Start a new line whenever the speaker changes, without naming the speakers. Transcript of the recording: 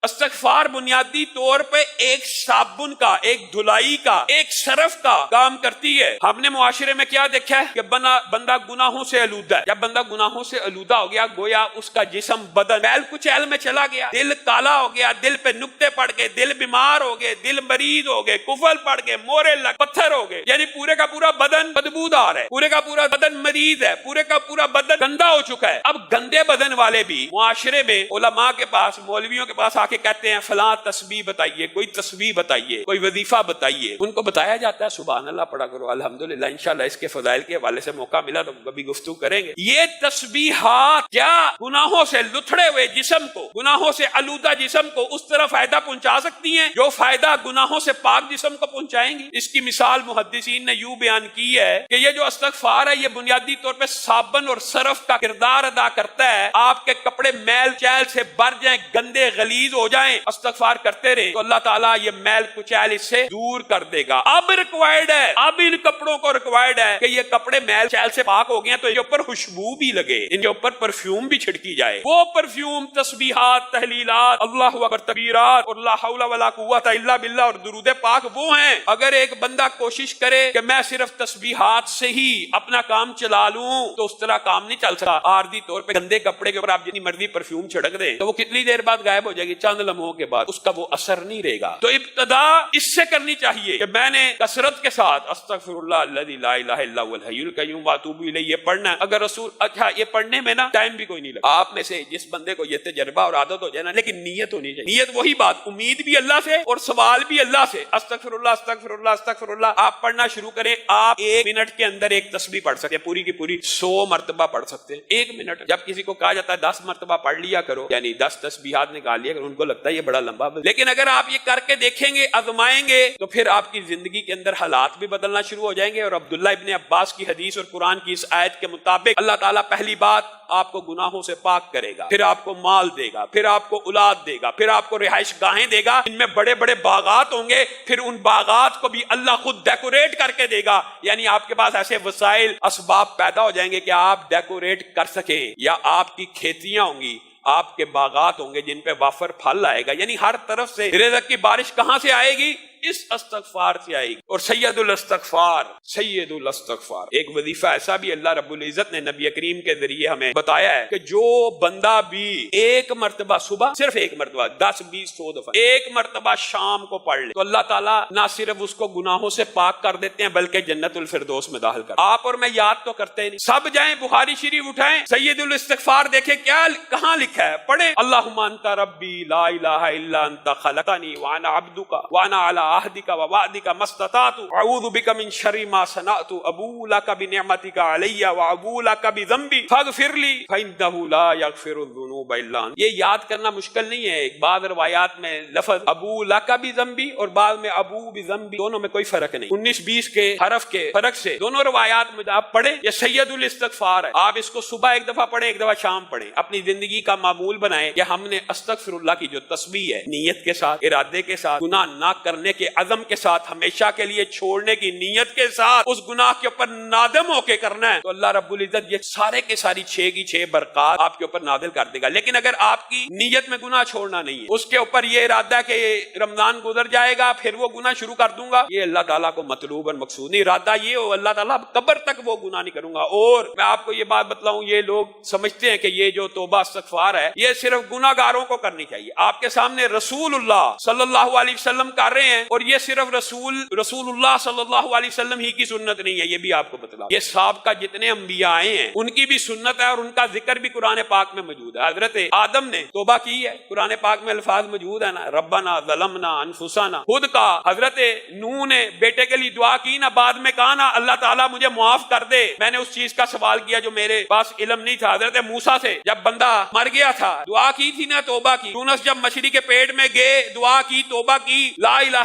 استغفار بنیادی طور پہ ایک صابن کا، ایک دھلائی کا، ایک صرف کا کام کرتی ہے۔ ہم نے معاشرے میں کیا دیکھا ہے کہ بندہ گناہوں سے آلودہ ہے۔ جب بندہ گناہوں سے آلودہ ہو گیا، گویا اس کا جسم بدن میل کچیل میں چلا گیا، دل کالا ہو گیا، دل پہ نقطے پڑ گئے، دل بیمار ہو گئے، دل مریض ہو گئے، کفل پڑ گئے، مورے لگ پتھر ہو گئے، یعنی پورے کا پورا بدن بدبودار ہے، پورے کا پورا بدن مریض ہے، پورے کا پورا بدن گندا ہو چکا ہے۔ اب گندے بدن والے بھی معاشرے میں علماء کے پاس، مولویوں کے پاس آ کے کہتے ہیں فلاں تسبیح بتائیے، کوئی تسبیح بتائیے، کوئی وظیفہ بتائیے۔ ان کو بتایا جاتا ہے سبحان اللہ پڑھا کرو، الحمدللہ، انشاءاللہ اس کے فضائل کے حوالے سے موقع ملا تو کبھی گفتگو کریں گے۔ یہ تسبیحات کیا گناہوں سے لتھڑے ہوئے جسم کو، گناہوں سے آلودہ جسم کو اس طرح فائدہ پہنچا سکتی ہیں جو فائدہ گناہوں سے پاک جسم کو پہنچائیں گی؟ اس کی مثال محدثین نے یوں بیان کی ہے کہ یہ جو استغفار ہے یہ بنیادی طور پہ صابن اور صرف کا کردار ادا کرتا ہے۔ آپ کے کپڑے میل چیل سے بھر جائیں، گندے غلیظ ہو جائیں، استغفار کرتے رہے تو اللہ تعالیٰ یہ میل کچیل اس سے دور کر دے گا۔ اب ریکوائرڈ ہے، اب ان کپڑوں کو ریکوائرڈ ہے کہ یہ کپڑے میل چیل سے پاک ہو گئے تو ان کے اوپر خوشبو بھی لگے، ان کے اوپر پرفیوم بھی چھڑکی جائے۔ وہ پرفیوم، تسبیحات، تحلیلات، اللہ اکبر تکبیرات اور لا حول ولا قوت الا باللہ اور درود پاک وہ ہیں۔ اگر ایک بندہ کوشش کرے کہ میں صرف تسبیحات سے ہی اپنا کام چلا لوں تو اس طرح کام نہیں چل سکتا۔ عارضی طور پہ گندے کپڑے کے اوپر آپ جتنی مرضی پرفیوم چھڑک دیں تو وہ کتنی دیر بعد غائب ہو جائے گی، چند لمحوں کے بعد اس کا وہ اثر نہیں رہے گا۔ تو ابتدا اس سے کرنی چاہیے کہ میں نے کثرت کے ساتھ استغفر اللہ الذی لا الہ الا هو الحی القیوم واتوب الیہ پڑھنا۔ اگر رسول اچھا یہ پڑھنے میں نا ٹائم بھی کوئی نہیں لگا، آپ میں سے جس بندے کو یہ تجربہ اور عادت ہو جائے نا، لیکن نیت ہونی چاہیے، نیت وہی بات، امید بھی اللہ سے اور سوال بھی اللہ سے۔ استغفر اللہ استغفر اللہ استغفر اللہ آپ پڑھنا شروع کریں، آپ 1 منٹ کے اندر ایک تسبیح پڑھ سکتے ہیں، پوری کی پوری 100 مرتبہ پڑھ سکتے ہیں 1 منٹ۔ جب کسی کو کہا جاتا ہے 10 مرتبہ پڑھ لیا کرو، یعنی 10 تسبیحات نکال لیا کرو، ان کو لگتا ہے یہ بڑا لمبا، لیکن اگر آپ یہ کر کے دیکھیں گے، آزمائیں گے تو پھر آپ کی زندگی کے اندر حالات بھی بدلنا شروع ہو جائیں گے۔ اور عبداللہ ابن عباس کی حدیث اور قرآن کی اس آیت کے مطابق اللہ تعالیٰ پہلی بات آپ کو گناہوں سے پاک کرے گا، پھر آپ کو مال دے گا، پھر آپ کو اولاد دے گا، پھر آپ کو رہائش گاہیں دے گا، ان میں بڑے بڑے باغات ہوں گے، پھر ان باغات کو بھی اللہ خود ڈیکوریٹ کر کے دے گا، یعنی آپ کے پاس ایسے وسائل اسباب پیدا ہو جائیں گے کہ آپ ڈیکوریٹ کر سکیں، یا آپ کی کھیتیاں ہوں گی، آپ کے باغات ہوں گے جن پہ وافر پھل آئے گا، یعنی ہر طرف سے رزق کی بارش کہاں سے آئے گی؟ اس استغفار سے آئے گی۔ اور سید الاستغفار، سید الاستغفار ایک وظیفہ ایسا بھی اللہ رب العزت نے نبی کریم کے ذریعے ہمیں بتایا ہے کہ جو بندہ بھی 1 مرتبہ صبح، صرف 1 مرتبہ، 10 20 100 دفعہ 1 مرتبہ شام کو پڑھ لے تو اللہ تعالیٰ نہ صرف اس کو گناہوں سے پاک کر دیتے ہیں بلکہ جنت الفردوس میں داخل کر۔ آپ اور میں یاد تو کرتے نہیں، سب جائیں بخاری شریف اٹھائیں، سید الاستغفار دیکھیں کیا کہاں لکھا ہے، پڑھیں اللہم انت ربی لا الہ الا انت خلقتنی وانا عبدک وانا علی عہدک ووعدک ما استطعت اعوذ بک من شر ما صنعت ابوء لک بنعمتک علی وابوء لک بذنبی فاغفر لی فانہ لا یغفر الذنوب الا انت۔ یہ یاد کرنا مشکل نہیں ہے، بعض روایات میں لفظ ابوء لک بذنبی اور بعض میں ابوء بذنبی، دونوں میں کوئی فرق نہیں، 19-20 کے حرف کے فرق سے دونوں روایات میں آپ پڑھیں۔ یہ سید الاستغفار ہے، آپ اس کو صبح 1 دفعہ پڑھیں، 1 دفعہ شام پڑھیں، اپنی زندگی کا معمول بنائیں کہ ہم نے استغفر اللہ کی جو تسبیح ہے، نیت کے ساتھ، ارادے کے ساتھ، گناہ نہ کرنے کے عزم کے ساتھ، ہمیشہ کے لیے چھوڑنے کی نیت کے ساتھ، اس گناہ کے اوپر نادم ہو کے کرنا ہے تو اللہ رب العزت یہ سارے کے ساری 6 کی 6 برکات آپ کے اوپر نازل کر دے گا۔ لیکن اگر آپ کی نیت میں گناہ چھوڑنا نہیں ہے، اس کے اوپر یہ ارادہ ہے کہ رمضان گزر جائے گا پھر وہ گناہ شروع کر دوں گا، یہ اللہ تعالیٰ کو مطلوب اور مقصود نہیں۔ ارادہ یہ ہو اللہ تعالیٰ قبر تک وہ گناہ نہیں کروں گا۔ اور میں آپ کو یہ بات بتلاؤں، یہ لوگ سمجھتے ہیں کہ یہ جو توبہ استغفار ہے یہ صرف گناہ گاروں کو کرنی چاہیے۔ آپ کے سامنے رسول اللہ صلی اللہ علیہ وسلم کر رہے ہیں، اور یہ صرف رسول اللہ صلی اللہ علیہ وسلم ہی کی سنت نہیں ہے، یہ بھی آپ کو بتلا۔ یہ سابقہ جتنے انبیاء آئے ہیں ان کی بھی سنت ہے، اور ان کا ذکر بھی قرآن پاک میں موجود ہے۔ حضرت آدم نے توبہ کی ہے، قرآن پاک میں الفاظ موجود ہے نا، ربنا ظلمنا انفسنا، خود کا۔ حضرت نوح نے بیٹے کے لیے دعا کی نا، بعد میں کہا نا اللہ تعالیٰ مجھے معاف کر دے، میں نے اس چیز کا سوال کیا جو میرے پاس علم نہیں تھا۔ حضرت موسیٰ سے جب بندہ مر گیا تھا دعا کی تھی نا، توبہ کی۔ یونس جب مچھلی کے پیٹ میں گئے دعا کی، توبہ کی، لا الہ